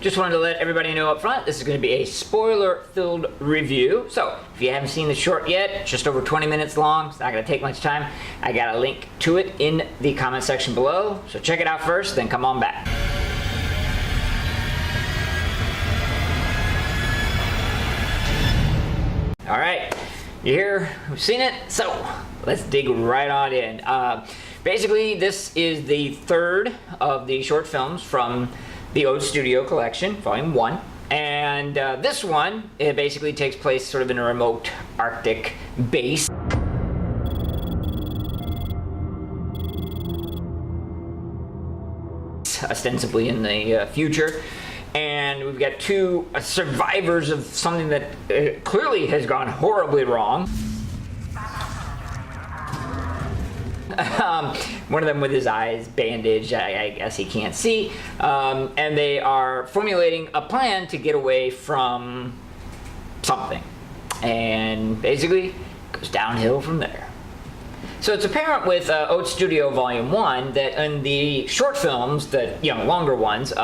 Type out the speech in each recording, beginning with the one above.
just wanted to let everybody know up front, this is going to be a spoiler-filled review. So, if you haven't seen the short yet, it's just over 20 minutes long. It's not going to take much time. I got a link to it in the comment section below. So check it out first, then come on back. All right, you're here, we've seen it, so let's dig right on in. Basically, this is the third of the short films from the Oats Studio collection, Volume 1. And this one, it basically takes place sort of in a remote Arctic base. Ostensibly in the future. And we've got two survivors of something that clearly has gone horribly wrong. One of them with his eyes bandaged, I guess he can't see. And they are formulating a plan to get away from something. And basically, it goes downhill from there. So it's apparent with Oats Studio Volume 1 that in the short films, that longer ones,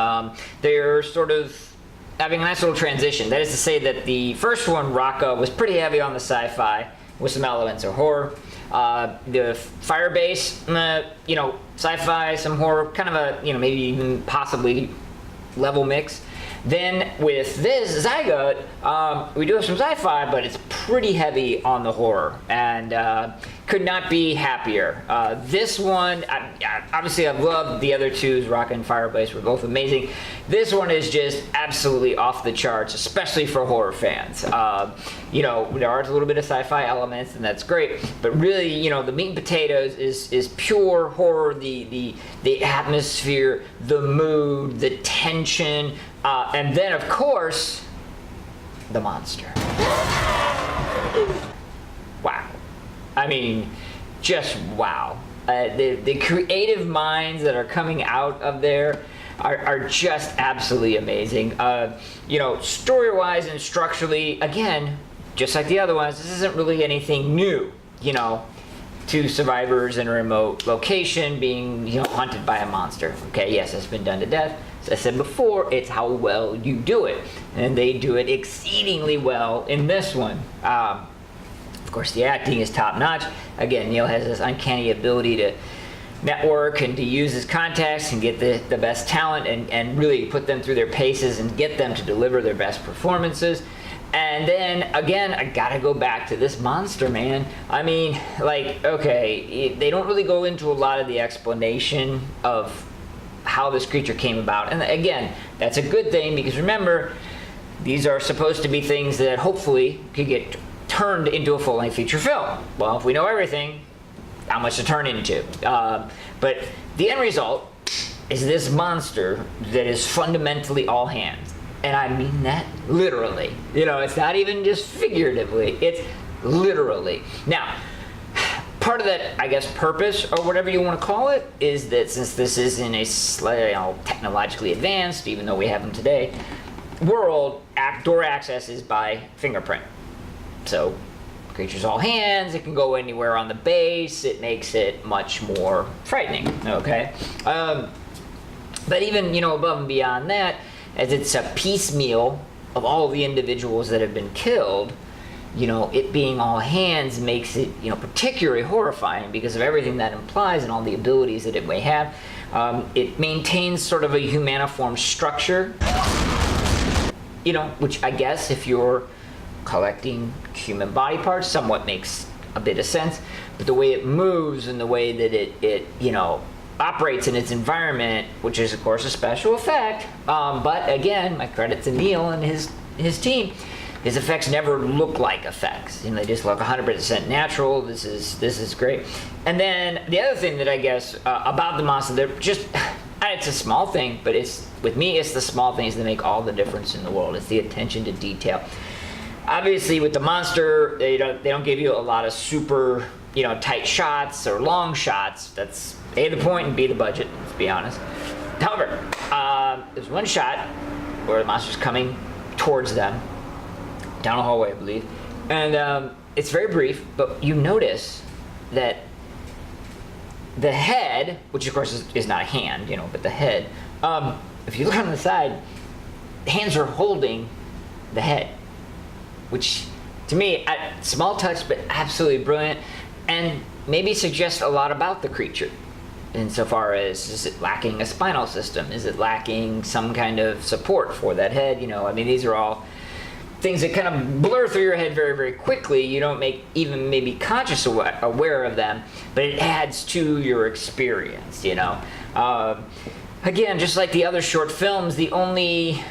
they're sort of having a nice little transition. That is to say that the first one, Raqqa, was pretty heavy on the sci-fi with some elements of horror. The Firebase, sci-fi, some horror, kind of a, maybe even possibly level mix. Then with this Zygote, we do have some sci-fi, but it's pretty heavy on the horror, and could not be happier. This one, obviously I've loved the other two, Raqqa and Firebase were both amazing. This one is just absolutely off the charts, especially for horror fans. There are a little bit of sci-fi elements, and that's great, but really, the meat and potatoes is pure horror, the atmosphere, the mood, the tension, and then, of course, the monster. Wow. I mean, just wow. The creative minds that are coming out of there are just absolutely amazing. Story-wise and structurally, again, just like the other ones, this isn't really anything new, to survivors in a remote location being, hunted by a monster. Okay, yes, it's been done to death. As I said before, it's how well you do it. And they do it exceedingly well in this one. Of course, the acting is top-notch. Again, Neil has this uncanny ability to network and to use his contacts and get the best talent and really put them through their paces and get them to deliver their best performances. And then, again, I gotta go back to this monster, man. I mean, okay, they don't really go into a lot of the explanation of how this creature came about. And again, that's a good thing, because remember, these are supposed to be things that hopefully could get turned into a full-length feature film. Well, if we know everything, how much to turn into. But the end result is this monster that is fundamentally all hands. And I mean that literally. It's not even just figuratively, it's literally. Now, part of that, I guess, purpose, or whatever you want to call it, is that since this is in a slightly technologically advanced, even though we have them today, world, door access is by fingerprint. So, creature's all hands, it can go anywhere on the base, it makes it much more frightening, okay? But even, above and beyond that, as it's a piecemeal of all the individuals that have been killed, it being all hands makes it, particularly horrifying because of everything that implies and all the abilities that it may have. It maintains sort of a humaniform structure, which I guess if you're collecting human body parts somewhat makes a bit of sense. But the way it moves and the way that it operates in its environment, which is of course a special effect, but again, my credit to Neil and his team, his effects never look like effects. They just look 100% natural. This is great. And then the other thing that I guess about the monster, they're just, it's a small thing, but with me, it's the small things that make all the difference in the world. It's the attention to detail. Obviously, with the monster, they don't give you a lot of super, tight shots or long shots. That's A, the point, and B, the budget, let's be honest. However, there's one shot where the monster's coming towards them, down a hallway, I believe. And it's very brief, but you notice that the head, which of course is not a hand, but the head, if you look on the side, hands are holding the head, which to me, small touch, but absolutely brilliant, and maybe suggests a lot about the creature. Insofar as, is it lacking a spinal system? Is it lacking some kind of support for that head? You know, I mean, these are all things that kind of blur through your head very, very quickly. You don't make even maybe conscious aware of them, but it adds to your experience, you know. Again, just like the other short films, the only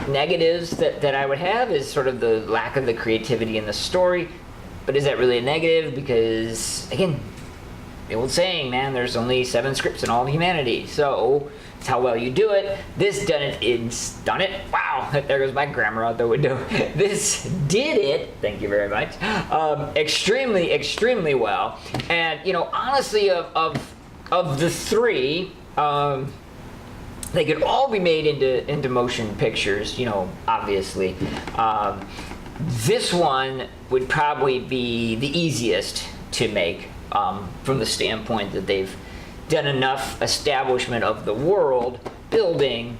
negatives that I would have is sort of the lack of the creativity in the story. But is that really a negative? Because, again, the old saying, man, there's only 7 scripts in all of humanity. So it's how well you do it. This done it. Wow, there goes my grammar out the window. This did it. Thank you very much. Extremely, extremely well. And, you know, honestly, of the 3, they could all be made into motion pictures. You know, obviously. This one would probably be the easiest to make. From the standpoint that they've done enough establishment of the world building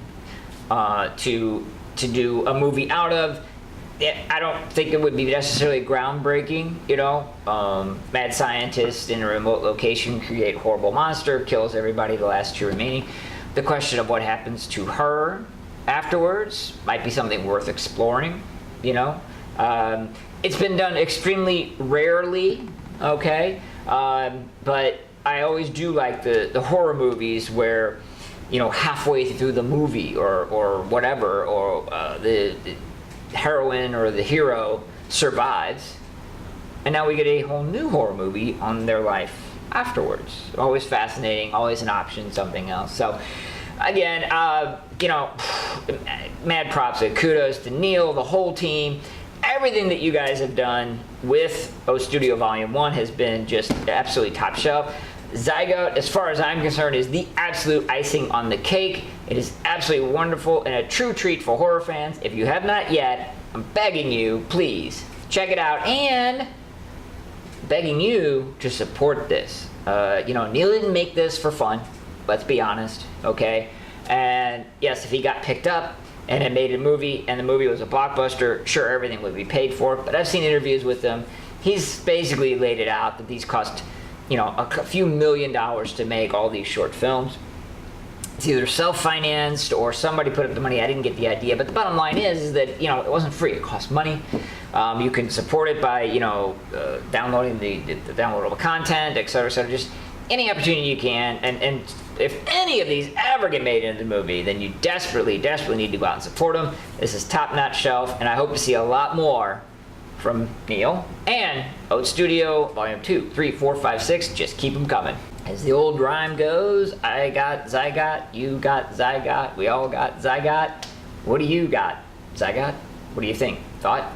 to do a movie out of. I don't think it would be necessarily groundbreaking, you know. Mad scientist in a remote location create horrible monster, kills everybody, the last 2 remaining. The question of what happens to her afterwards might be something worth exploring, you know. It's been done extremely rarely, okay. But I always do like the horror movies where, you know, halfway through the movie or whatever, or the heroine or the hero survives, and now we get a whole new horror movie on their life afterwards. Always fascinating, always an option, something else. So, again, you know, mad props and kudos to Neil, the whole team. Everything that you guys have done with Oats Studio Volume 1 has been just absolutely top shelf. Zygote, as far as I'm concerned, is the absolute icing on the cake. It is absolutely wonderful and a true treat for horror fans. If you have not yet, I'm begging you, please, check it out, and begging you to support this. You know, Neil didn't make this for fun, let's be honest, okay? And yes, if he got picked up, and it made a movie, and the movie was a blockbuster, sure, everything would be paid for. But I've seen interviews with him. He's basically laid it out that these cost, you know, a few $1 million to make all these short films. It's either self-financed or somebody put up the money. I didn't get the idea. But the bottom line is that, you know, it wasn't free. It cost money. You can support it by, you know, downloading the downloadable content, et cetera, et cetera. Just any opportunity you can. And if any of these ever get made into the movie, then you desperately, desperately need to go out and support them. This is top-notch shelf, and I hope to see a lot more from Neil and Oats Studio Volume 2, 3, 4, 5, 6. Just keep them coming. As the old rhyme goes, I got Zygote, you got Zygote, we all got Zygote. What do you got, Zygote? What do you think? Thought?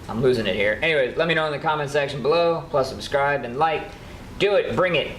I'm losing it here. Anyways, let me know in the comment section below. Plus subscribe and like. Do it. Bring it.